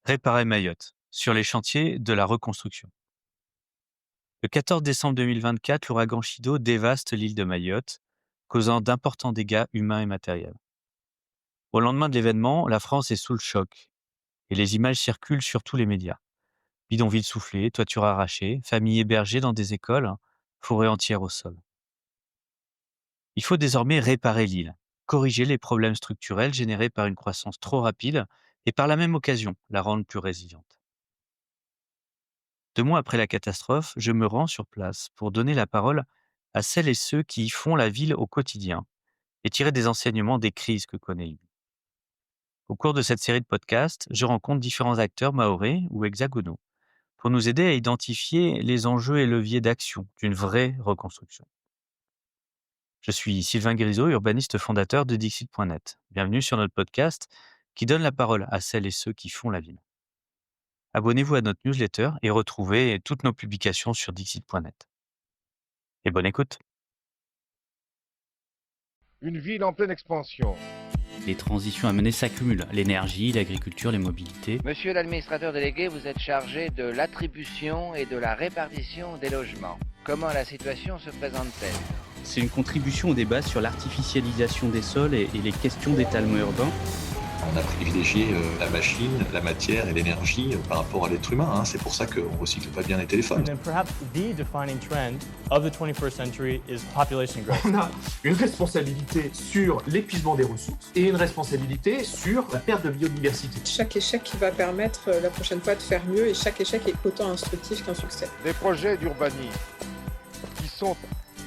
Réparer Mayotte, sur les chantiers de la reconstruction. Le 14 décembre 2024, l'ouragan Chido dévaste l'île de Mayotte, causant d'importants dégâts humains et matériels. Au lendemain de l'événement, la France est sous le choc et les images circulent sur tous les médias. Bidonvilles soufflés, toitures arrachées, familles hébergées dans des écoles, forêts entières au sol. Il faut désormais réparer l'île, corriger les problèmes structurels générés par une croissance trop rapide et par la même occasion la rendre plus résiliente. 2 mois après la catastrophe, je me rends sur place pour donner la parole à celles et ceux qui y font la ville au quotidien et tirer des enseignements des crises que connaît l'île. Au cours de cette série de podcasts, je rencontre différents acteurs mahorais ou hexagonaux pour nous aider à identifier les enjeux et leviers d'action d'une vraie reconstruction. Je suis Sylvain Grisot, urbaniste fondateur de Dixit.net. Bienvenue sur notre podcast qui donne la parole à celles et ceux qui font la ville. Abonnez-vous à notre newsletter et retrouvez toutes nos publications sur Dixit.net. Et bonne écoute. Une ville en pleine expansion. Les transitions à mener s'accumulent. L'énergie, l'agriculture, les mobilités. Monsieur l'administrateur délégué, vous êtes chargé de l'attribution et de la répartition des logements. Comment la situation se présente-t-elle? C'est une contribution au débat sur l'artificialisation des sols et les questions d'étalement urbain. On a privilégié la machine, la matière et l'énergie par rapport à l'être humain. C'est pour ça qu'on ne recycle pas bien les téléphones. And then perhaps the defining trend of the 21st century is population growth. On a une responsabilité sur l'épuisement des ressources et une responsabilité sur la perte de biodiversité. Chaque échec va permettre la prochaine fois de faire mieux et chaque échec est autant instructif qu'un succès. Des projets d'urbanisme qui sont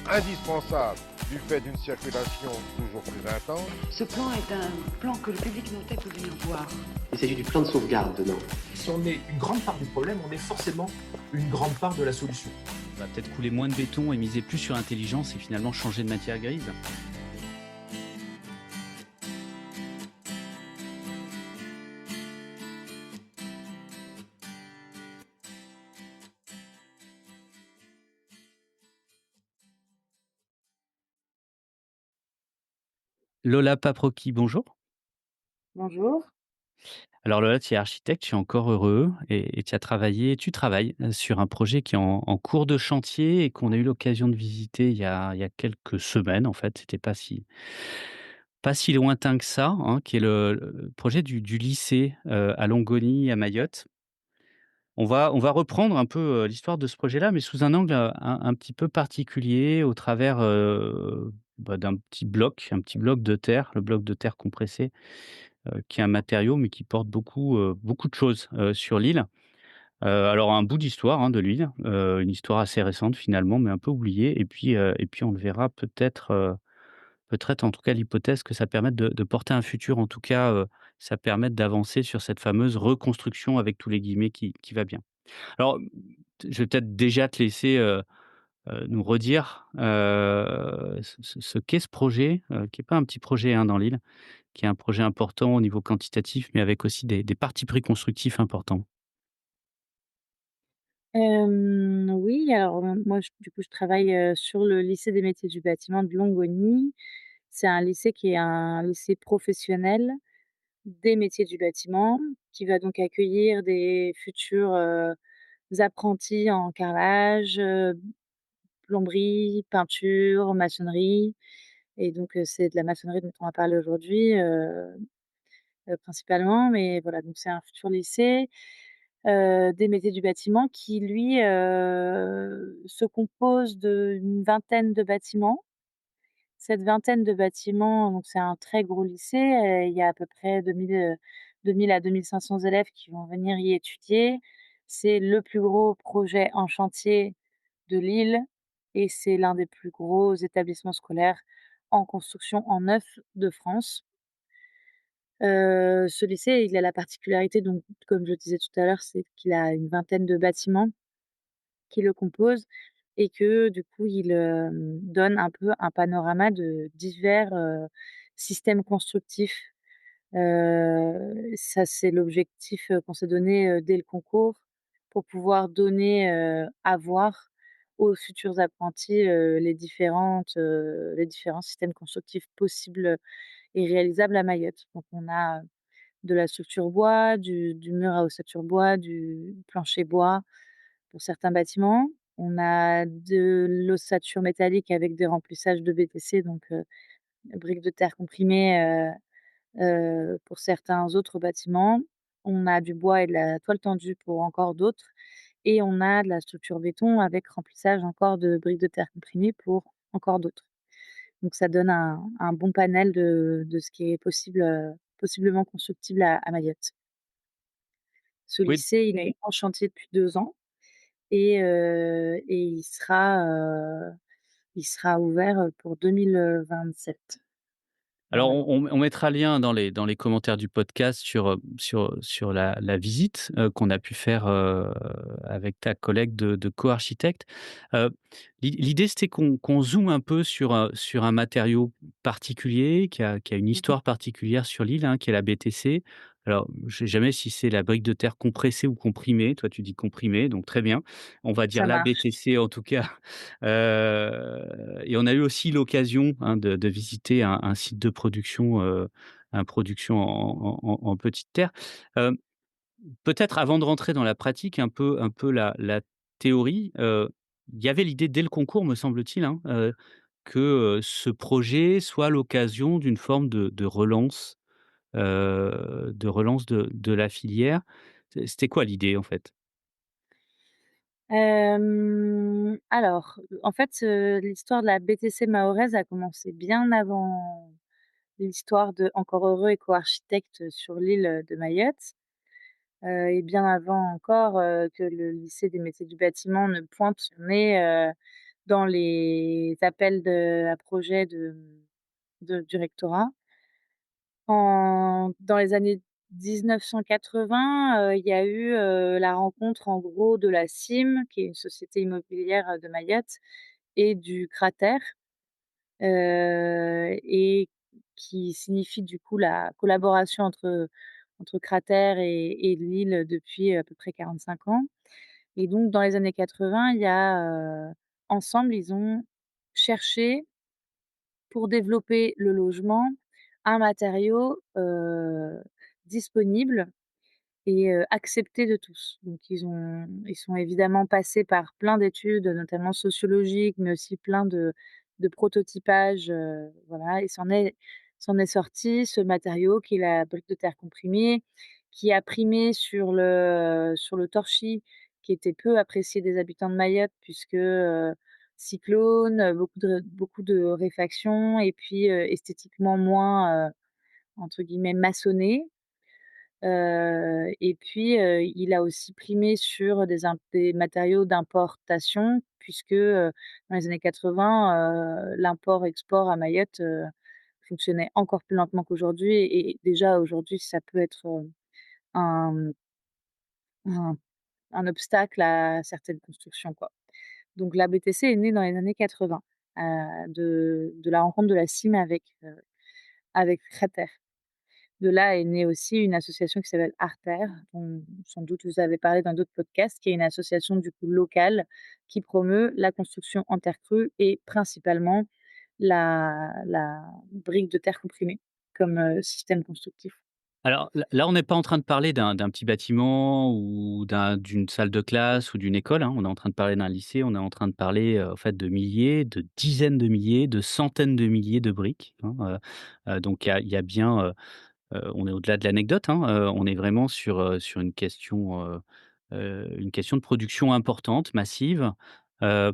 indispensables du fait d'une circulation toujours plus intense. Ce plan est un plan que le public n'a pas voulu voir. Il s'agit du plan de sauvegarde dedans. Si on est une grande part du problème, on est forcément une grande part de la solution. On va peut-être couler moins de béton et miser plus sur l'intelligence et finalement changer de matière grise. Lola Paprocki, bonjour. Bonjour. Alors Lola, tu es architecte, tu es encore heureux et tu travailles sur un projet qui est en cours de chantier et qu'on a eu l'occasion de visiter il y a quelques semaines en fait. C'était pas si lointain que ça, hein, qui est le projet du lycée, à Longoni, à Mayotte. On va reprendre un peu, l'histoire de ce projet-là, mais sous un angle, un petit peu particulier au travers, d'un petit bloc de terre, le bloc de terre compressé, qui est un matériau, mais qui porte beaucoup de choses, sur l'île. Alors un bout d'histoire, hein, de l'île, une histoire assez récente finalement, mais un peu oubliée et puis on le verra peut-être en tout cas l'hypothèse que ça permette de porter un futur, en tout cas, ça permette d'avancer sur cette fameuse «reconstruction» avec tous les guillemets qui va bien. Alors, je vais peut-être déjà te laisser, nous redire, ce qu'est ce projet, qui est pas un petit projet, hein, dans l'île, qui est un projet important au niveau quantitatif, mais avec aussi des partis pris constructifs importants. Oui, alors, moi, je travaille, sur le lycée des métiers du bâtiment de Longoni. C'est un lycée qui est un lycée professionnel des métiers du bâtiment, qui va donc accueillir des futurs, apprentis en carrelage, plomberie, peinture, maçonnerie et donc c'est de la maçonnerie dont on va parler aujourd'hui, principalement, mais voilà, donc c'est un futur lycée, des métiers du bâtiment qui lui, se compose d'une vingtaine de bâtiments. Cette vingtaine de bâtiments, donc c'est un très gros lycée, il y a à peu près 2000 à 2 500 élèves qui vont venir y étudier. C'est le plus gros projet en chantier de l'île et c'est l'un des plus gros établissements scolaires en construction en neuf de France. Ce lycée, il a la particularité donc comme je disais tout à l'heure, c'est qu'il a une vingtaine de bâtiments qui le composent et que du coup il, donne un peu un panorama de divers, systèmes constructifs. Ça c'est l'objectif, qu'on s'est donné, dès le concours pour pouvoir donner, à voir aux futurs apprentis, les différents systèmes constructifs possibles, et réalisables à Mayotte. Donc on a de la structure bois, du mur à ossature bois, du plancher bois pour certains bâtiments. On a de l'ossature métallique avec des remplissages de BTC, donc briques de terre comprimées, pour certains autres bâtiments. On a du bois et de la toile tendue pour encore d'autres et on a de la structure béton avec remplissage encore de briques de terre comprimées pour encore d'autres. Donc ça donne un bon panel de ce qui est possible, possiblement constructible à Mayotte. Ce Oui. lycée, il est en chantier depuis 2 ans et il sera ouvert, pour 2027. Alors Normalement. on mettra le lien dans les commentaires du podcast sur la visite, qu'on a pu faire, avec ta collègue de co-architecte. L'idée c'était qu'on zoome un peu sur un matériau particulier qui a une Mmh. histoire particulière sur l'île, hein, qui est la BTC. Alors je sais jamais si c'est la brique de terre compressée ou comprimée. Toi tu dis comprimée, donc très bien. On va dire Ça la marche. BTC en tout cas. Et on a eu aussi l'occasion, hein, de visiter un site de production, un production en petite terre. Hem, Peut-être avant de rentrer dans la pratique, un peu la théorie, il y avait l'idée dès le concours, me semble-t-il, hein, que, ce projet soit l'occasion d'une forme de relance de la filière. C'était quoi l'idée, en fait? Alors, en fait, l'histoire de la BTC mahoraise a commencé bien avant l'histoire de Encore Heureux Éco-Architectes sur l'île, de Mayotte, et bien avant encore, que le lycée des métiers du bâtiment ne pointe son nez, dans les appels à projets du rectorat. Dans les années 1980, il y a eu, la rencontre en gros de la CIM, qui est une société immobilière, de Mayotte et du Cratère, et qui signifie du coup la collaboration entre Cratère et l'île depuis à peu près 45 ans et donc dans les années 80, il y a, ensemble, ils ont cherché pour développer le logement, un matériau, disponible et accepté de tous. Donc ils sont évidemment passés par plein d'études, notamment sociologiques, mais aussi plein de prototypage, voilà et s'en est sorti ce matériau qui est la brique de terre comprimée, qui a primé sur le torchis, qui était peu apprécié des habitants de Mayotte puisque, cyclone, beaucoup de réfaction et puis, esthétiquement moins, entre guillemets «maçonné». Et puis, il a aussi primé sur des matériaux d'importation puisque, dans les années 80, l'import-export à Mayotte, fonctionnait encore plus lentement qu'aujourd'hui et déjà aujourd'hui ça peut être, un un un obstacle à certaines constructions, quoi. Donc la BTC est née dans les années 80, de la rencontre de la CIM avec Crater. De là est née aussi une association qui s'appelle Arter, dont sans doute vous avez parlé dans d'autres podcasts, qui est une association du coup locale qui promeut la construction en terre crue et principalement la brique de terre comprimée comme, système constructif. Alors là, on n'est pas en train de parler d'un petit bâtiment ou d'une salle de classe ou d'une école, hein. On est en train de parler d'un lycée, on est en train de parler, en fait, de milliers, de dizaines de milliers, de centaines de milliers de briques, hein, donc il y a bien, on est au-delà de l'anecdote, hein, on est vraiment sur une question de production importante, massive. Heu,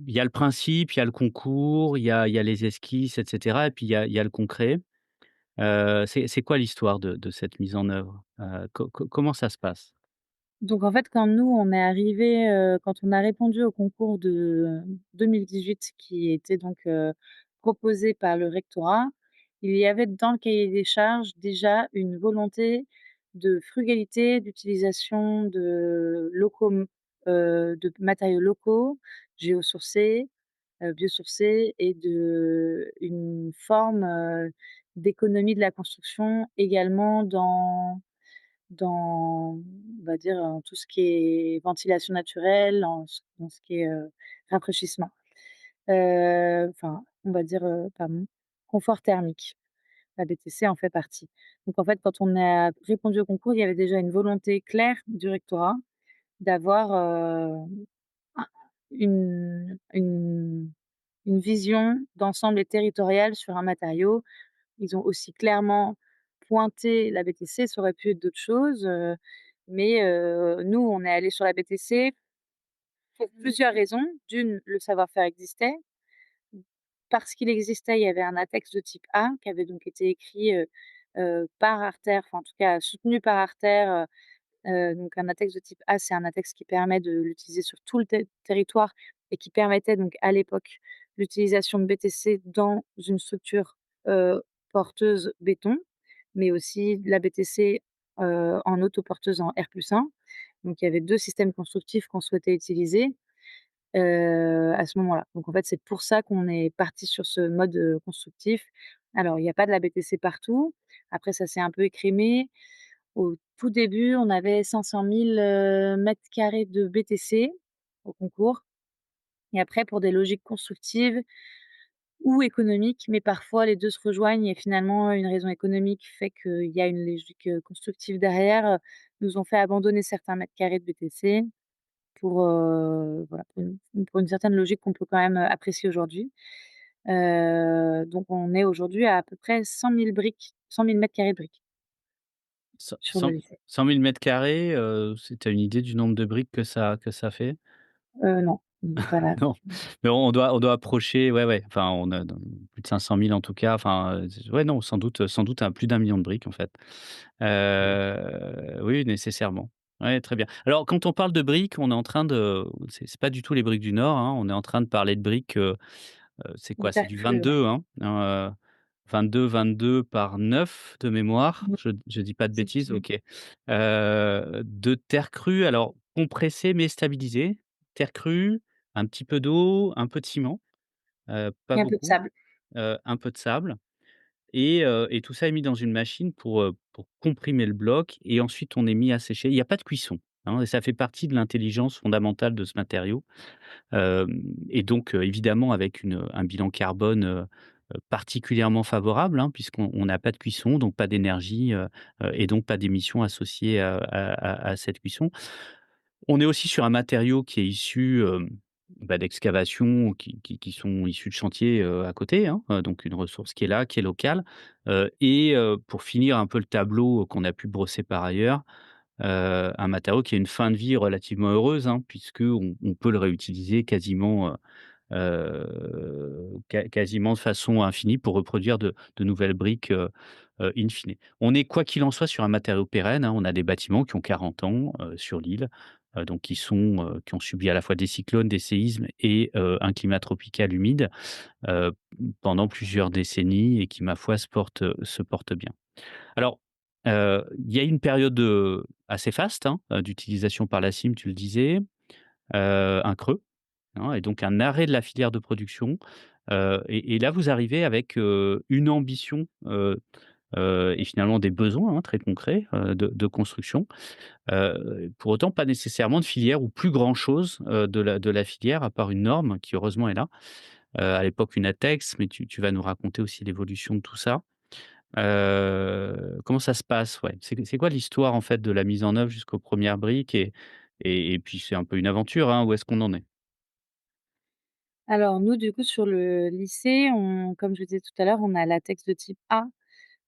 il y a le principe, il y a le concours, il y a les esquisses et cetera et puis il y a le concret. C'est quoi l'histoire de cette mise en œuvre? Comment ça se passe? Donc en fait, quand nous, on est arrivés, quand on a répondu au concours de 2018 qui était donc, proposé par le rectorat, il y avait dans le cahier des charges déjà une volonté de frugalité, d'utilisation de matériaux locaux, géosourcés, biosourcés et une forme, d'économie de la construction également dans, on va dire, tout ce qui est ventilation naturelle, dans ce qui est, rafraîchissement. Enfin, on va dire, pardon, confort thermique. La BTC en fait partie. Donc en fait, quand on a répondu au concours, il y avait déjà une volonté claire du rectorat d'avoir, un une vision d'ensemble et territoriale sur un matériau. Ils ont aussi clairement pointé la BTC, ça aurait pu être d'autres choses, mais nous, on est allés sur la BTC pour plusieurs raisons. D'une, le savoir-faire existait. Parce qu'il existait, il y avait un ATEX de type A qui avait donc été écrit, par Arter, enfin en tout cas soutenu par Arter. Donc un ATEX de type A, c'est un ATEX qui permet de l'utiliser sur tout le territoire et qui permettait donc à l'époque l'utilisation de BTC dans une structure, porteuse béton, mais aussi de la BTC, en autoporteuse en R+1. Donc il y avait 2 systèmes constructifs qu'on souhaitait utiliser, à ce moment-là. Donc en fait, c'est pour ça qu'on est parti sur ce mode, constructif. Alors il y a pas de la BTC partout. Après ça s'est un peu écrémé. Au tout début, on avait 500 000 mètres carrés de BTC au concours et après pour des logiques constructives ou économiques, mais parfois les 2 se rejoignent et finalement une raison économique fait qu'il y a une logique, constructive derrière, nous ont fait abandonner certains mètres carrés de BTC pour, voilà, pour une certaine logique qu'on peut quand même, apprécier aujourd'hui. Donc on est aujourd'hui à peu près 100 000 briques, 100 000 mètres carrés de briques Cent sur le cent lycée. 100 000 m², c'est tu as une idée du nombre de briques que ça fait? Non, pas là. Non, mais on doit approcher, ouais, ouais, enfin, on a dans plus de 500 000 en tout cas, enfin, ouais, non, sans doute à plus d'1 million de briques, en fait. Oui, nécessairement. Ouais, très bien. Alors quand on parle de briques, on est en train de c'est pas du tout les briques du Nord, hein, on est en train de parler de briques, c'est quoi? C'est du Hypercru, ouais. 22, hein, 22 par 9 de mémoire, Mmh. je dis pas de C'est bêtises? possible. OK. De terre crue, alors compressée mais stabilisée. Terre crue, un petit peu d'eau, un peu de ciment, pas Et un peu de beaucoup, sable. un peu de sable et tout ça est mis dans une machine pour comprimer le bloc et ensuite on est mis à sécher. Il y a pas de cuisson, hein, et ça fait partie de l'intelligence fondamentale de ce matériau. Et donc, évidemment avec un bilan carbone, particulièrement favorable, hein, puisqu'on n'a pas de cuisson, donc pas d'énergie, et donc pas d'émissions associées à cette cuisson. On est aussi sur un matériau qui est issu, d'excavations qui sont issues de chantiers, à côté, hein, donc une ressource qui est là, qui est locale, pour finir un peu le tableau qu'on a pu brosser par ailleurs, un matériau qui a une fin de vie relativement heureuse, hein, puisqu'on peut le réutiliser quasiment de façon infinie pour reproduire de nouvelles briques, in fine. On est quoi qu'il en soit sur un matériau pérenne, hein. On a des bâtiments qui ont 40 ans, sur l'île, donc qui ont subi à la fois des cyclones, des séismes et un climat tropical humide, heu, pendant plusieurs décennies et qui, ma foi, se portent bien. Alors, il y a une période, assez faste, hein, d'utilisation par la cime, tu le disais, un creux, hein, et donc un arrêt de la filière de production, et là vous arrivez avec, une ambition, et finalement des besoins, hein, très concrets, de construction. Pour autant pas nécessairement de filière ou plus grand chose, de la filière à part une norme qui heureusement est là. À l'époque une ATEX, mais tu vas nous raconter aussi l'évolution de tout ça. Comment ça se passe? Ouais, c'est quoi l'histoire en fait de la mise en œuvre jusqu'aux premières briques et puis c'est un peu une aventure, hein, où est-ce qu'on en est? Alors nous, du coup, sur le lycée, comme je disais tout à l'heure, on a latex de type A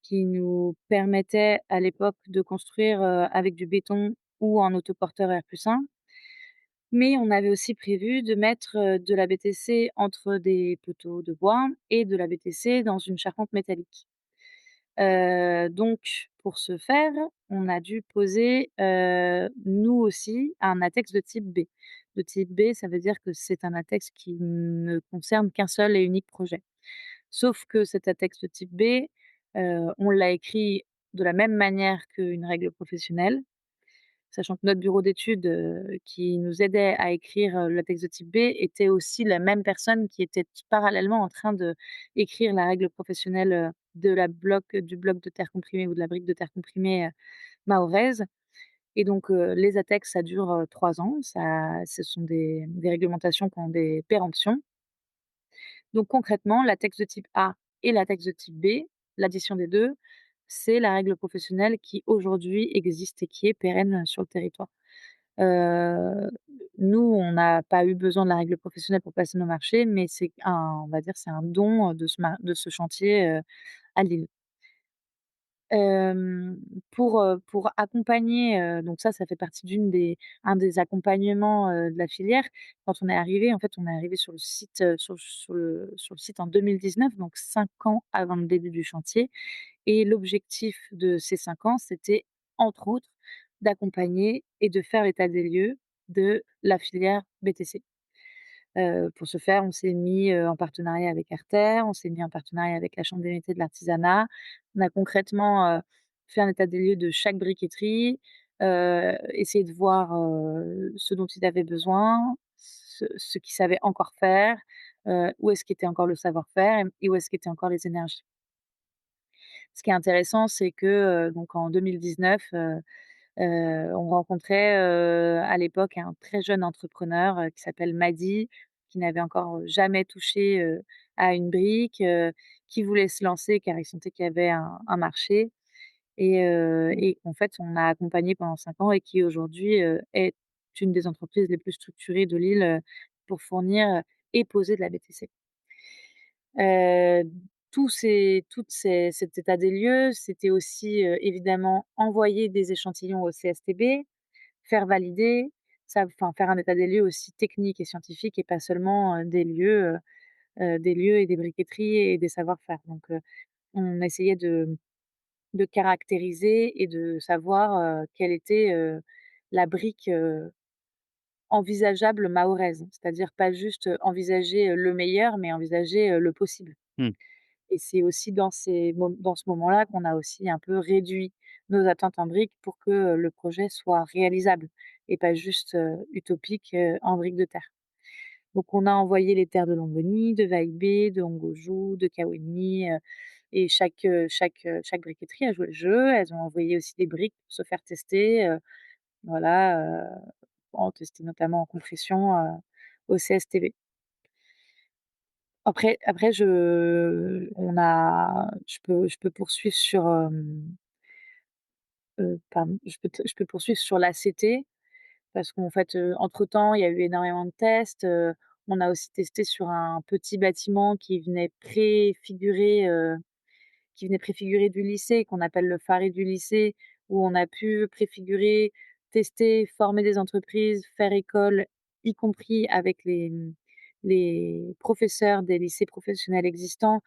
qui nous permettait à l'époque de construire, avec du béton ou en autoporteur R+1. Mais on avait aussi prévu de mettre, de la BTC entre des poteaux de bois et de la BTC dans une charpente métallique. Donc pour ce faire, on a dû poser, nous aussi, un ATEX de type B. De type B, ça veut dire que c'est un ATEX qui ne concerne qu'un seul et unique projet. Sauf que cet ATEX de type B, on l'a écrit de la même manière qu'une règle professionnelle, sachant que notre bureau d'études, qui nous aidait à écrire, le texte de type B était aussi la même personne qui était parallèlement en train d'écrire la règle professionnelle, du bloc de terre comprimée ou de la brique de terre comprimée, mahoraise. Et donc, les ATEX, ça dure, 3 ans. Ce sont des réglementations qui ont des péremptions. Donc concrètement, la texte de type A et la texte de type B, l'addition des 2, c'est la règle professionnelle qui aujourd'hui existe et qui est pérenne sur le territoire. Heu, Nous, on n'a pas eu besoin de la règle professionnelle pour passer nos marchés, mais c'est un on va dire, c'est un don, de ce chantier, à Lille. Pour accompagner, donc ça fait partie un des accompagnements, de la filière. Quand on est arrivé, en fait, on est arrivé sur le site, sur le site en 2019, donc 5 ans avant le début du chantier et l'objectif de ces 5 ans, c'était entre autres d'accompagner et de faire l'état des lieux de la filière BTC. Pour ce faire, on s'est mis, en partenariat avec Arter, on s'est mis en partenariat avec la Chambre des métiers de l'artisanat. On a concrètement, fait un état des lieux de chaque briqueterie, essayé de voir, ce dont ils avaient besoin, ce qu'ils savaient encore faire, où est-ce qu'était encore le savoir-faire et où est-ce qu'étaient encore les énergies. Ce qui est intéressant, c'est que, donc en 2019, on rencontrait, à l'époque un très jeune entrepreneur, qui s'appelle Mady, qui n'avait encore, jamais touché, à une brique, qui voulait se lancer car il sentait qu'il y avait un marché et en fait, on a accompagné pendant 5 ans et qui aujourd'hui, est une des entreprises les plus structurées de Lille, pour fournir, et poser de la BTC. Heu, toutes ces cet état des lieux, c'était aussi, évidemment envoyer des échantillons au CSTB, faire valider, faire un état des lieux aussi technique et scientifique et pas seulement, des lieux et des briqueteries et des savoir-faire. Donc, on essayait de caractériser et de savoir, quelle était, la brique, envisageable mahoraise. C'est-à-dire pas juste, envisager, le meilleur, mais envisager, le possible. Mmh. Et c'est aussi dans ce moment-là qu'on a aussi un peu réduit nos attentes en briques pour que, le projet soit réalisable et pas juste, utopique, en briques de terre. Donc on a envoyé les terres de Longoni, de Vaïbé, de Ngojou, de Kaweni, et chaque briqueterie a joué le jeu. Elles ont envoyé aussi des briques pour se faire tester, voilà, pour tester notamment en compression, au CSTB. Après je peux poursuivre sur, pardon, je peux poursuivre sur l'ACT parce qu'en fait, entre-temps, il y a eu énormément de tests, on a aussi testé sur un petit bâtiment qui venait préfigurer du lycée, qu'on appelle le Phare du lycée, où on a pu préfigurer, tester, former des entreprises, faire école, y compris avec les professeurs des lycées professionnels existants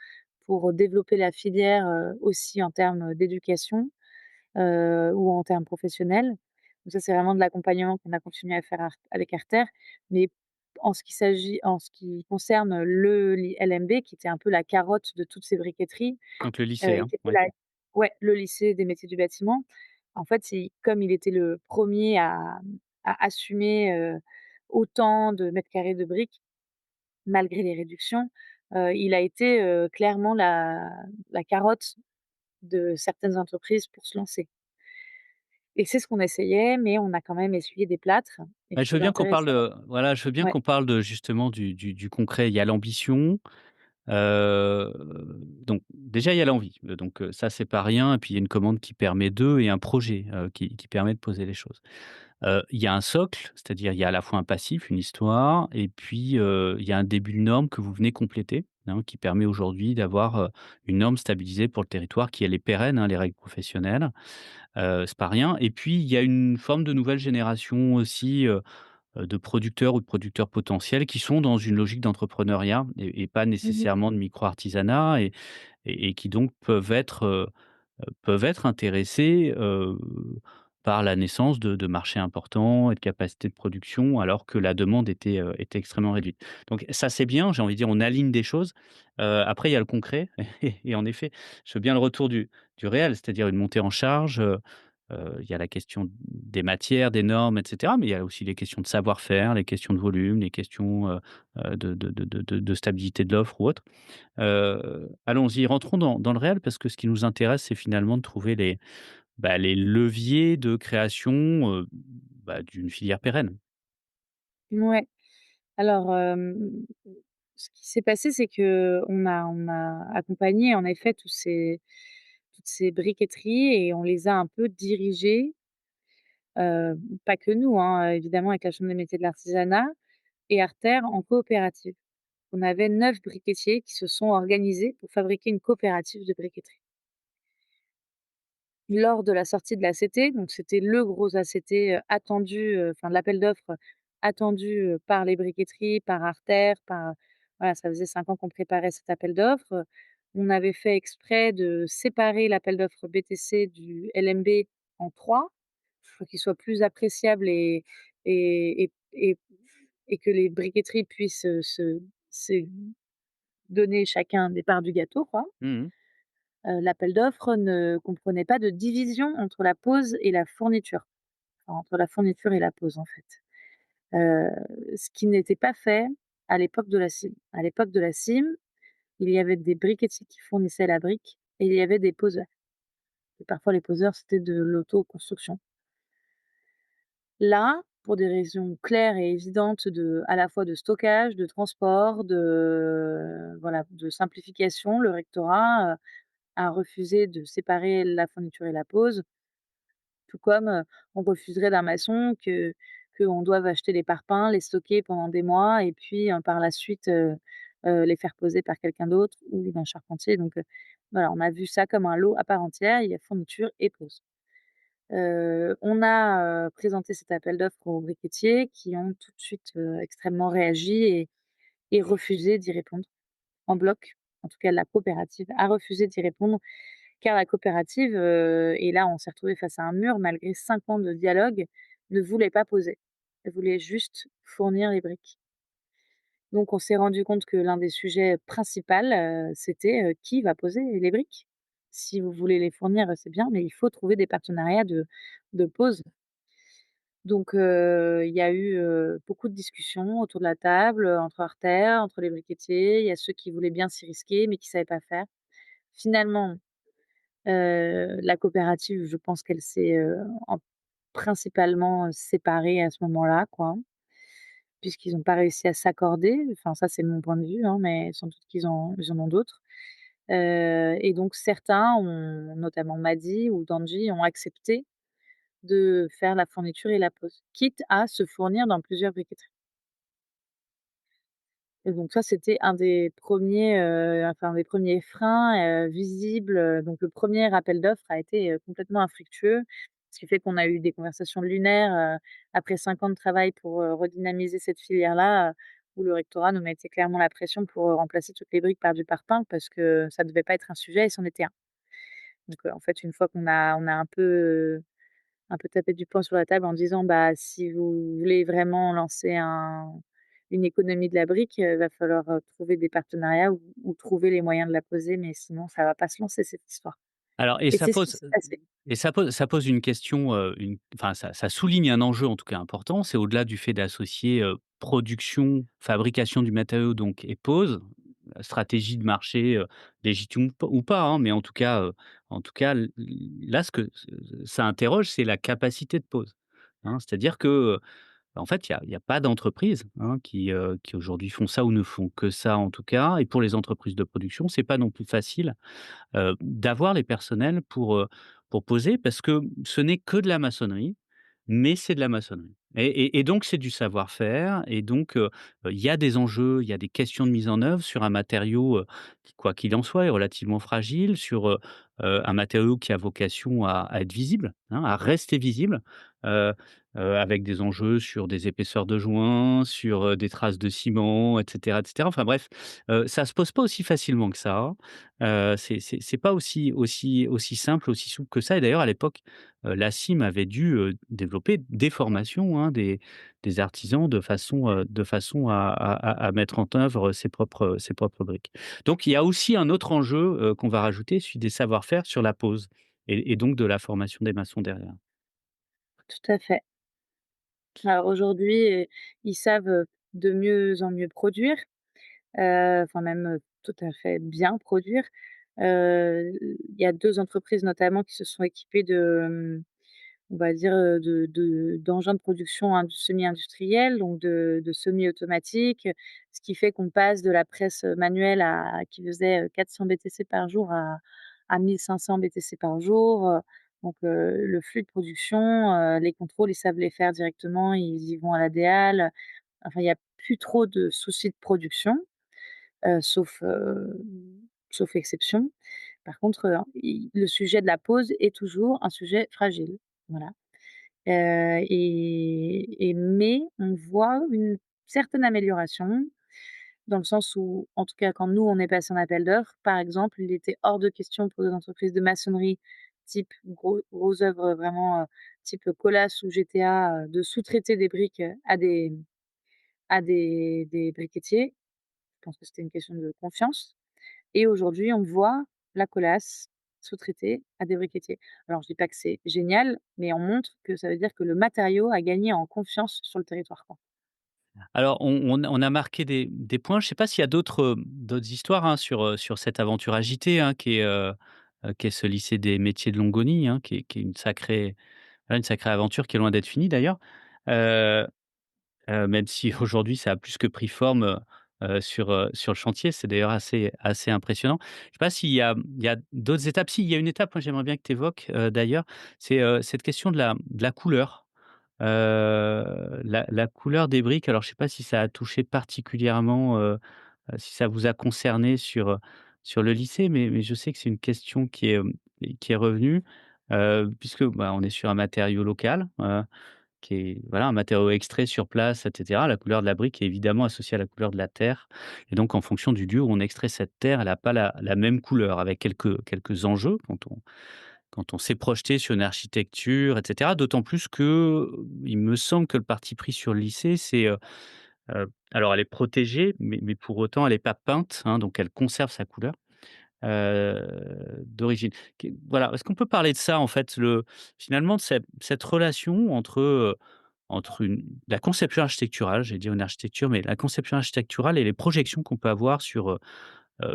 pour développer la filière, aussi en termes d'éducation, ou en termes professionnels. Donc ça, c'est vraiment de l'accompagnement qu'on a continué à faire avec Arter. Mais en ce qui concerne le LMB, qui était un peu la carotte de toutes ces briqueteries, Donc le lycée, hein? qui était Ouais. le lycée des métiers du bâtiment. En fait, c'est comme il était le premier à assumer, autant de mètres carrés de briques, malgré les réductions, il a été, clairement la carotte de certaines entreprises pour se lancer et c'est ce qu'on essayait, mais on a quand même essuyé des plâtres et Bah, ce je qui veux est bien qu'on parle intéressant, de voilà, je veux bien ouais. qu'on parle de justement du concret. Il y a l'ambition, heu, donc déjà il y a l'envie, donc ça c'est pas rien et puis il y a une commande qui permet d'eux et un projet, qui permet de poser les choses. Il y a un socle, c'est-à-dire il y a à la fois un passif, une histoire et puis, il y a un début de norme que vous venez compléter, hein, qui permet aujourd'hui d'avoir, une norme stabilisée pour le territoire qui elle est pérenne, hein, les règles professionnelles. C'est pas rien et puis il y a une forme de nouvelle génération aussi, de producteurs ou de producteurs potentiels qui sont dans une logique d'entrepreneuriat et pas Mmh. nécessairement de micro-artisanat et qui donc peuvent être intéressés, par la naissance de marchés importants et de capacités de production alors que la demande était extrêmement réduite. Donc ça, c'est bien, j'ai envie de dire, on aligne des choses. Après il y a le concret et en effet, je veux bien le retour du réel, c'est-à-dire une montée en charge, il y a la question des matières, des normes et cetera, mais il y a aussi les questions de savoir-faire, les questions de volume, les questions, de stabilité de l'offre ou autre. Allons-y, rentrons dans le réel parce que ce qui nous intéresse, c'est finalement de trouver les leviers de création, d'une filière pérenne. Ouais. Alors, Ce qui s'est passé, c'est qu'on a accompagné en effet toutes ces briqueteries et on les a un peu dirigées, pas que nous, hein, évidemment avec la chambre des métiers de l'artisanat et Arter en coopérative. On avait 9 briquetiers qui se sont organisés pour fabriquer une coopérative de briqueterie. Lors de la sortie de l'ACT, donc c'était le gros ACT, attendu, enfin de l'appel d'offres attendu, par les briqueteries, par Arter, par voilà, ça faisait 5 ans qu'on préparait cet appel d'offres. On avait fait exprès de séparer l'appel d'offres BTC du LMB en 3 pour qu'il soit plus appréciable et et et et que les briqueteries puissent, se donner chacun des parts du gâteau, quoi. Mmh. L'appel d'offres ne comprenait pas de division entre la pose et la fourniture, enfin entre la fourniture et la pose, en fait. Heu, Ce qui n'était pas fait à l'époque de la CIM. À l'époque de la CIM, il y avait des briquetiers qui fournissaient la brique et il y avait des poseurs et parfois les poseurs, c'était de l'autoconstruction. Là, pour des raisons claires et évidentes à la fois de stockage, de transport, voilà, de simplification, le rectorat, a refusé de séparer la fourniture et la pose. Tout comme, on refuserait d'un maçon qu'on doive acheter les parpaings, les stocker pendant des mois et puis, par la suite, les faire poser par quelqu'un d'autre ou d'un charpentier donc, voilà, on a vu ça comme un lot à part entière, il y a fourniture et pose. On a, présenté cet appel d'offres aux briquetiers qui ont tout de suite, extrêmement réagi et refusé d'y répondre en bloc. En tout cas, la coopérative a refusé d'y répondre car la coopérative, et là, on s'est retrouvé face à un mur malgré 5 ans de dialogue, ne voulait pas poser. Elle voulait juste fournir les briques. Donc on s'est rendu compte que l'un des sujets principal, c'était, qui va poser les briques? Si vous voulez les fournir, c'est bien, mais il faut trouver des partenariats de pose. Donc il y a eu, beaucoup de discussions autour de la table, entre artères, entre les briquetiers. Il y a ceux qui voulaient bien s'y risquer, mais qui savaient pas faire. Finalement, la coopérative, je pense qu'elle s'est, en principalement, séparée à ce moment-là, quoi, puisqu'ils ont pas réussi à s'accorder. Enfin, ça, c'est mon point de vue, hein, mais sans doute ils en ont d'autres. Et donc certains ont, notamment Madi ou Danji, ont accepté de faire la fourniture et la pose, quitte à se fournir dans plusieurs briqueteries. Et donc ça, c'était un des premiers, enfin, un des premiers freins, visibles, donc le premier appel d'offres a été, complètement infructueux. Ce qui fait qu'on a eu des conversations lunaires, après 5 ans de travail pour, redynamiser cette filière-là, où le rectorat nous mettait clairement la pression pour, remplacer toutes les briques par du parpaing parce que ça devait pas être un sujet et c'en était un. Donc, en fait, une fois qu'on a un peu tapé du poing sur la table en disant: «Bah, si vous voulez vraiment lancer une économie de la brique, va falloir, trouver des partenariats ou trouver les moyens de la poser, mais sinon ça va pas se lancer cette histoire» Alors et c'est ce qui s'est passé. ça pose une question, enfin ça souligne un enjeu en tout cas important. C'est au-delà du fait d'associer, production, fabrication du matériau donc et pose, stratégie de marché, légitime ou pas, hein, mais en tout cas l là ce que ça interroge, c'est la capacité de pose, hein. C'est-à-dire que, en fait, il y a pas d'entreprises, hein, qui aujourd'hui font ça ou ne font que ça en tout cas et pour les entreprises de production, c'est pas non plus facile d'avoir les personnels pour poser parce que ce n'est que de la maçonnerie, mais c'est de la maçonnerie et donc c'est du savoir-faire et donc il y a des enjeux, il y a des questions de mise en œuvre sur un matériau, qui quoi qu'il en soit est relativement fragile, sur, un matériau qui a vocation à être visible, hein, à rester visible, heu avec des enjeux sur des épaisseurs de joints, sur, des traces de ciment et cetera. Enfin bref, ça se pose pas aussi facilement que ça. C'est pas aussi simple, aussi souple que ça et d'ailleurs à l'époque, la CIM avait dû, développer des formations, hein, des artisans de façon à mettre en œuvre ses propres briques. Donc il y a aussi un autre enjeu, qu'on va rajouter, celui des savoir-faire sur la pose et donc de la formation des maçons derrière. Tout à fait. Alors aujourd'hui, ils savent, de mieux en mieux produire, enfin même, tout à fait bien produire. Il y a 2 entreprises notamment qui se sont équipées on va dire, d'engins de production semi-industriels, donc de semi-automatiques, ce qui fait qu'on passe de la presse, manuelle qui faisait, 400 BTC par jour à 1 500 BTC par jour, donc le flux de production, les contrôles, ils savent les faire directement, ils y vont à la déal. Enfin, il y a plus trop de soucis de production, heu, sauf, heu, sauf exception. Par contre, i le sujet de la pause est toujours un sujet fragile. Voilà. Mais on voit une certaine amélioration, dans le sens où, en tout cas, quand nous, on est passé en appel d'offres, par exemple, il était hors de question pour des entreprises de maçonnerie type gros œuvres vraiment, type Colas ou GTA, de sous-traiter des briques, à des briquetiers. Je pense que c'était une question de confiance. Et aujourd'hui, on voit la Colas sous-traitée à des briquetiers. Alors je dis pas que c'est génial, mais on montre que ça veut dire que le matériau a gagné en confiance sur le territoire, quoi. Alors on a marqué des points. Je ne sais pas s'il y a d'autres histoires, hein, sur cette aventure agitée, hein, qui est ce lycée des métiers de Longoni, hein, qui est une sacrée aventure qui est loin d'être finie d'ailleurs. Heu Même si aujourd'hui ça a plus que pris forme, sur le chantier. C'est d'ailleurs assez impressionnant. Je ne sais pas s'il y a d'autres étapes. Si, il y a une étape, moi j'aimerais bien que tu évoques, d'ailleurs, c'est, cette question de la couleur. La couleur des briques, alors je ne sais pas si ça a touché particulièrement, si ça vous a concerné sur le lycée, mais je sais que c'est une question qui est revenue, puisque, bah, on est sur un matériau local, qui est voilà, un matériau extrait sur place et cetera. La couleur de la brique est évidemment associée à la couleur de la terre et donc en fonction du lieu où on extrait cette terre, elle a pas la même couleur, avec quelques enjeux quand on s'est projeté sur une architecture et cetera. D'autant plus que, il me semble que le parti pris sur le lycée, c'est, alors elle est protégée, mais pour autant elle est pas peinte, hein, donc elle conserve sa couleur, d'origine. Voilà, est-ce qu'on peut parler de ça en fait, finalement de cette relation entre la conception architecturale, j'ai dit une architecture, mais la conception architecturale et les projections qu'on peut avoir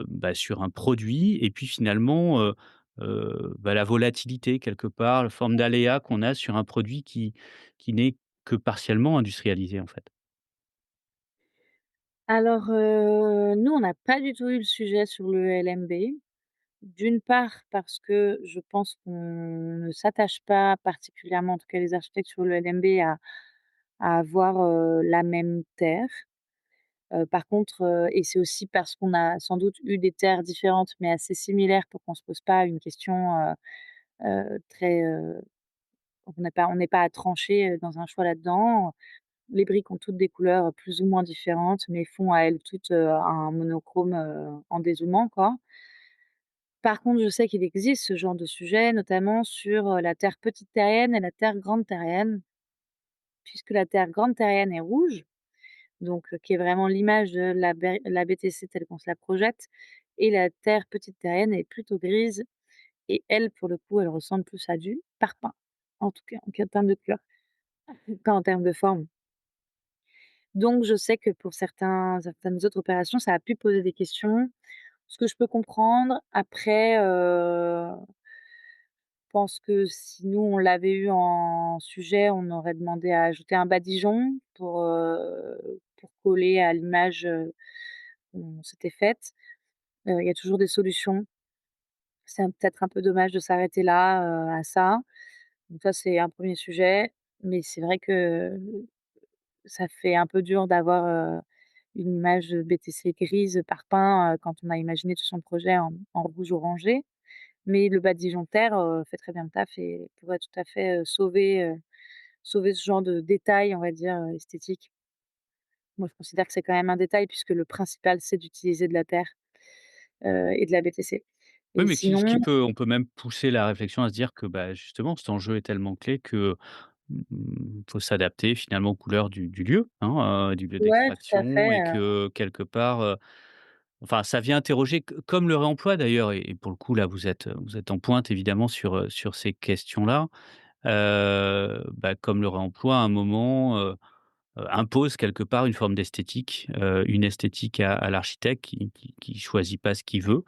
bah, sur un produit et puis finalement, bah, la volatilité quelque part, la forme d'aléa qu'on a sur un produit qui n'est que partiellement industrialisé, en fait. Alors, nous, on n'a pas du tout eu le sujet sur le LMB. D'une part parce que je pense qu'on ne s'attache pas particulièrement, en tout cas les architectes sur le LMB, à avoir, la même terre. Par contre, et c'est aussi parce qu'on a sans doute eu des terres différentes, mais assez similaires pour qu'on se pose pas une question, très, on n'est pas à trancher, dans un choix là-dedans. Les briques ont toutes des couleurs plus ou moins différentes, mais font à elles toutes, un monochrome, en dézoomant, quoi. Par contre, je sais qu'il existe ce genre de sujet, notamment sur, la terre petite terrienne et la terre grande terrienne, puisque la terre grande terrienne est rouge, donc qui est vraiment l'image de la BTC telle qu'on se la projette, et la terre petite terrienne est plutôt grise et elle, pour le coup, elle ressemble plus à du parpaing, en tout cas en termes de couleur, pas en termes de forme. Donc je sais que pour certaines autres opérations, ça a pu poser des questions, ce que je peux comprendre. Après, je pense que si nous, on l'avait eu en sujet, on aurait demandé à ajouter un badigeon pour coller à l'image, qu'on s'était faite. Il y a toujours des solutions. C'est peut-être un peu dommage de s'arrêter là, à ça. Donc ça, c'est un premier sujet, mais c'est vrai que ça fait un peu dur d'avoir, une image, BTC grise parpaing, quand on a imaginé tout son projet en rouge orangé. Mais le badigeon terre, fait très bien le taf et pourrait tout à fait, sauver ce genre de détail, on va dire, esthétique. Moi, je considère que c'est quand même un détail puisque le principal, c'est d'utiliser de la terre, et de la BTC. Oui, Et mais qui ce qui sinon, peut on peut même pousser la réflexion à se dire que, bah, justement, cet enjeu est tellement clé que, faut s'adapter finalement aux couleurs du lieu, hein, du lieu ouais, tout à d'extraction fait, et que quelque part, enfin, ça vient interroger comme le réemploi d'ailleurs et pour le coup, là, vous êtes en pointe évidemment sur ces questions-là. Bah, comme le réemploi à un moment, impose quelque part une forme d'esthétique, une esthétique à l'architecte qui choisit pas ce qu'il veut,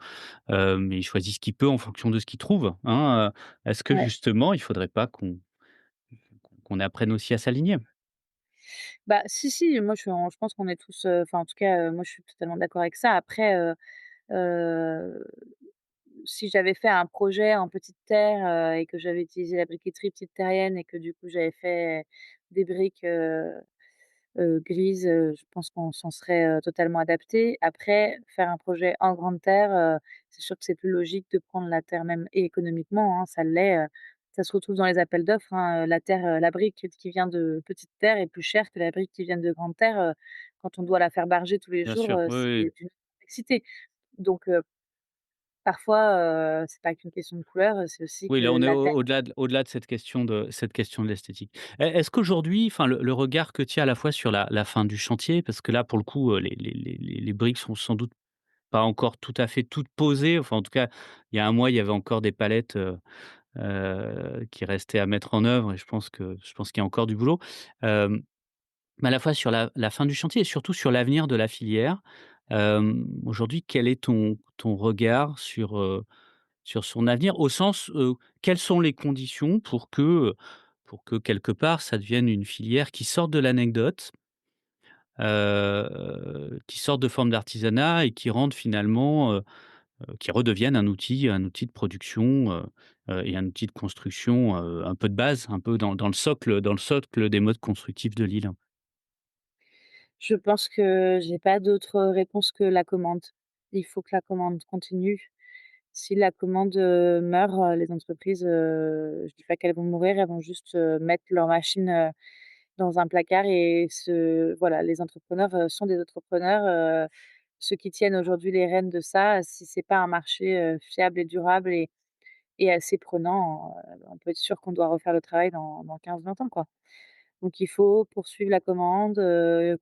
mais il choisit ce qu'il peut en fonction de ce qu'il trouve, hein. Est-ce que ouais. justement il faudrait pas qu'on qu'on apprenne aussi à s'aligner. Bah, si, si, moi je pense qu'on est tous, enfin en tout cas, moi je suis totalement d'accord avec ça. Après, heu, si j'avais fait un projet en petite terre, et que j'avais utilisé la briqueterie petite terrienne et que du coup j'avais fait des briques, grises, je pense qu'on s'en serait, totalement adapté. Après, faire un projet en grande terre, c'est sûr que c'est plus logique de prendre la terre même et économiquement, hein, ça l'est, ça se retrouve dans les appels d'offres, hein, la terre, la brique qui vient de petite terre est plus chère que la brique qui vient de grande terre, quand on doit la faire barger tous les Bien jours, sûr, oui, c'est oui. d'une complexité. Donc parfois, c'est pas qu'une question de couleur, c'est aussi Oui, que là, on est la terre. au-delà de cette question de l'esthétique. Est-ce qu'aujourd'hui, enfin, le regard que tu as à la fois sur la fin du chantier, parce que là, pour le coup, les briques sont sans doute pas encore tout à fait toutes posées. Enfin, en tout cas, il y a un mois, il y avait encore des palettes, qui restaient à mettre en œuvre et je pense qu'il y a encore du boulot. Hem, mais à la fois sur la fin du chantier et surtout sur l'avenir de la filière. Aujourd'hui, quel est ton regard sur son avenir? Au sens, quelles sont les conditions pour que quelque part ça devienne une filière qui sorte de l'anecdote, qui sorte de forme d'artisanat et qui rende finalement, qui redevienne un outil de production, et un outil de construction, un peu de base, un peu dans le socle des modes constructifs de l'île. Je pense que j'ai pas d'autre réponse que la commande. Il faut que la commande continue. Si la commande, meurt, les entreprises, je dis pas qu'elles vont mourir, elles vont juste, mettre leurs machines, dans un placard et voilà, les entrepreneurs, sont des entrepreneurs, ceux qui tiennent aujourd'hui les rênes de ça, si c'est pas un marché, fiable et durable et assez prenant, on peut être sûr qu'on doit refaire le travail dans 15-20 ans, quoi. Donc il faut poursuivre la commande,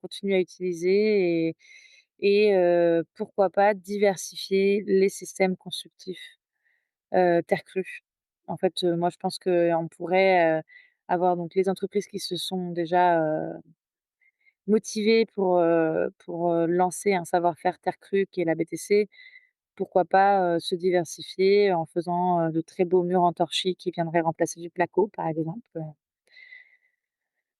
continuer à utiliser et pourquoi pas diversifier les systèmes constructifs, terre crue. En fait, moi je pense qu'on pourrait, avoir donc les entreprises qui se sont déjà, motivées pour lancer un savoir-faire terre crue qui est la BTC. Pourquoi pas, se diversifier en faisant, de très beaux murs en torchis qui viendraient remplacer du placo, par exemple.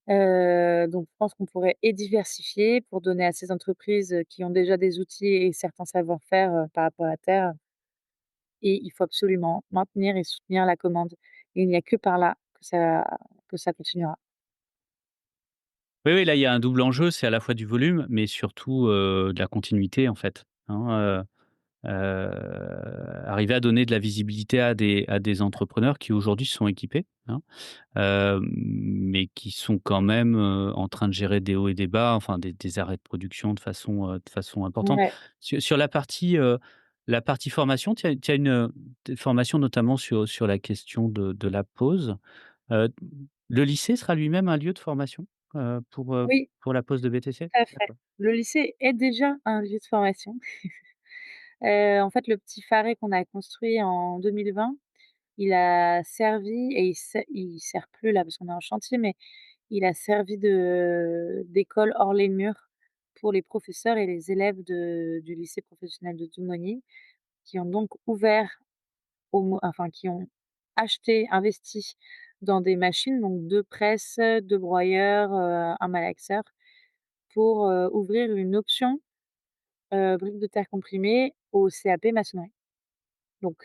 Donc je pense qu'on pourrait et diversifier pour donner à ces entreprises, qui ont déjà des outils et certains savoir-faire, par rapport à la terre et il faut absolument maintenir et soutenir la commande. Il n'y a que par là que ça continuera. Oui, oui, là, il y a un double enjeu, c'est à la fois du volume, mais surtout, de la continuité, en fait, hein, arriver à donner de la visibilité à des entrepreneurs qui aujourd'hui sont équipés, hein, mais qui sont quand même, en train de gérer des hauts et des bas, enfin des arrêts de production de façon importante. Ouais. Sur la partie formation, tu as une formation notamment sur la question de la pause. Heu, le lycée sera lui-même un lieu de formation, Oui, pour la pause de BTC? tout à fait. D'accord. Le lycée est déjà un lieu de formation. En fait, le petit Faré qu'on a construit en 2020, il a servi et il sert plus là parce qu'on est en chantier, mais il a servi d'école hors les murs pour les professeurs et les élèves du lycée professionnel de Doumoni, qui ont donc ouvert enfin qui ont acheté, investi dans des machines, donc 2 presses, 2 broyeurs, un malaxeur pour, ouvrir une option, briques de terre comprimées au CAP maçonnerie. Donc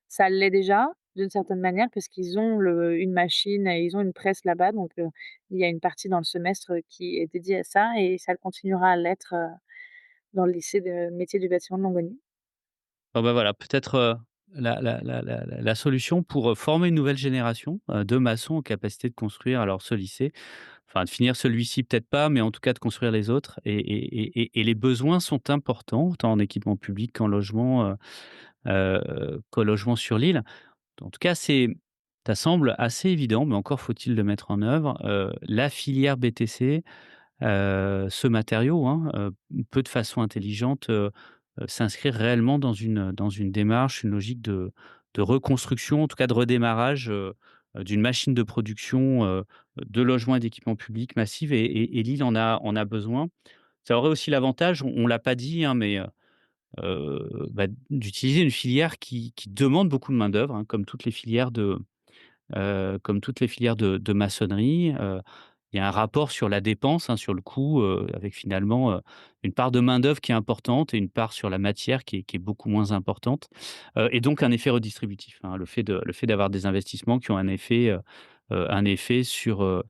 ça l'est déjà, d'une certaine manière, parce qu'ils ont une machine et ils ont une presse là-bas, donc il y a une partie dans le semestre, qui est dédiée à ça et ça continuera à l'être, dans le lycée de métiers du bâtiment de Longoni. Bon, bah, voilà, peut-être, la solution pour, former une nouvelle génération, de maçons en capacité de construire alors ce lycée, enfin de finir celui-ci peut-être pas, mais en tout cas de construire les autres et les besoins sont importants, tant en équipement public qu'en logement sur l'île. En tout cas, ça semble assez évident, mais encore faut-il le mettre en œuvre. La filière BTC, ce matériau, hein, peut de façon intelligente, s'inscrire réellement dans une démarche, une logique de reconstruction, en tout cas de redémarrage, d'une machine de production, de logements et d'équipements publics massive et l'île en a besoin. Ça aurait aussi l'avantage, on l'a pas dit, hein, mais d'utiliser une filière qui demande beaucoup de main-d'œuvre, hein, comme toutes les filières comme toutes les filières de maçonnerie, il y a un rapport sur la dépense, hein, sur le coût, avec finalement, une part de main-d'œuvre qui est importante et une part sur la matière qui est beaucoup moins importante, et donc un effet redistributif, hein. Le fait d'avoir des investissements qui ont un effet sur,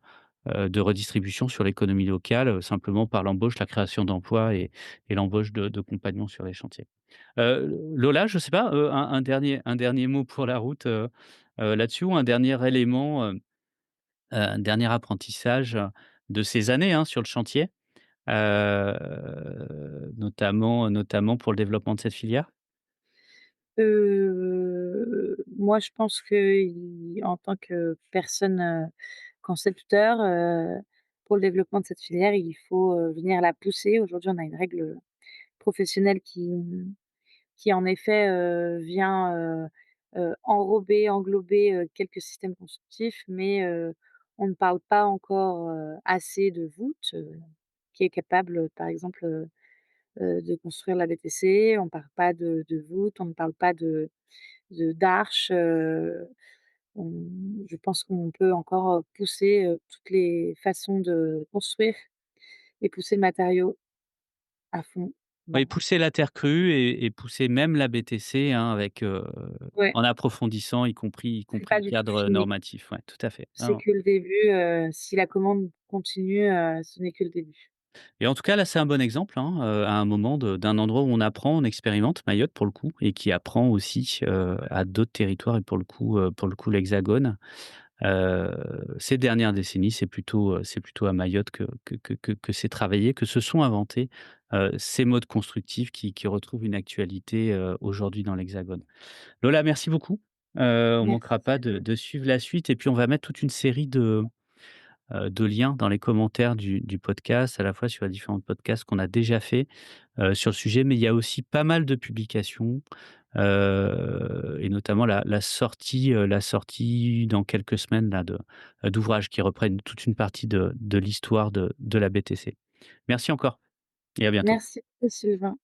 de redistribution sur l'économie locale, simplement par l'embauche, la création d'emplois et l'embauche de compagnons sur les chantiers. Lola, je ne sais pas, un dernier mot pour la route, là-dessus, ou un dernier élément, un dernier apprentissage, de ces années, hein, sur le chantier, notamment pour le développement de cette filière? Moi, je pense qu'en tant que personne, concepteur, pour le développement de cette filière, il faut, venir la pousser. Aujourd'hui, on a une règle professionnelle qui en effet, vient, enrober, englober, quelques systèmes constructifs, mais on ne parle pas encore, assez de voûte, qui est capable, par exemple, de construire la BTC. On ne parle pas de voûte, on ne parle pas d'arches, on je pense qu'on peut encore, pousser, toutes les façons de construire et pousser le matériau à fond. Oui, Voilà. pousser la terre crue et pousser même la BTC, hein, avec, Ouais, en approfondissant, y compris c'est pas le du tout cadre fini. normatif. Ouais, tout à fait. C'est que le début, si la commande continue, ce n'est que le début. Et en tout cas, là, c'est un bon exemple, hein, à un moment d'un endroit où on apprend, on expérimente, Mayotte pour le coup, et qui apprend aussi, à d'autres territoires, et pour le coup l'Hexagone. Heu, ces dernières décennies, c'est plutôt à Mayotte que c'est travaillé, que se sont inventés, ces modes constructifs qui retrouvent une actualité, aujourd'hui dans l'Hexagone. Lola, merci beaucoup. On manquera Merci pas à de toi. de suivre la suite, et puis on va mettre toute une série de liens dans les commentaires du podcast, à la fois sur les différents podcasts qu'on a déjà fait, sur le sujet, mais il y a aussi pas mal de publications, et notamment la sortie dans quelques semaines là d'ouvrages qui reprennent toute une partie de l'histoire de la BTC. Merci encore et à bientôt. Merci beaucoup Sylvain.